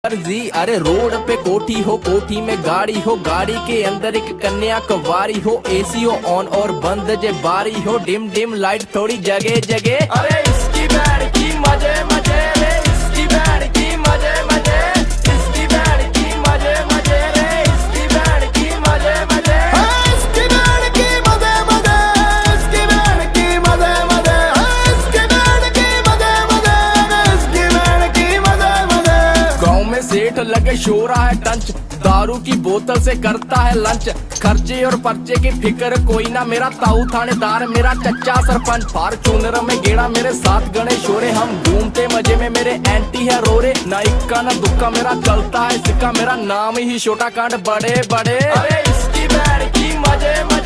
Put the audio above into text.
जी अरे रोड पे कोठी हो, कोठी में गाड़ी हो, गाड़ी के अंदर एक कन्या कवारी हो, एसी हो ऑन और बंद जे बारी हो, डिम डिम लाइट थोड़ी जगह जगह। अरे इसकी बैंड की मजे मजे रे, इसकी बैंड की मजे मजे, इसकी बैंड की मजे मजे रे, इसकी बैंड की मजे मजे, इसकी बैंड की मजे मजे, इसकी बैंड की मजे मजे, इसकी बैंड की मजे मजे, इसकी बैंड की मजे मजे। गाँव में सेठ लगे शोरा है टंच, दारू की बोतल से करता है लंच, खर्चे और पर्चे की फिक्र कोई ना, मेरा ताऊ थानेदार मेरा चच्चा सरपंच, फॉर्च्यूनर में गेड़ा मेरे साथ गणेश शोरे, हम घूमते मजे में मेरे एंटी है रोरे, ना इक्का ना दुक्का मेरा चलता है सिक्का, मेरा नाम ही छोटा कांड बड़े बड़े। अरे इसकी बैंड की मजे मजे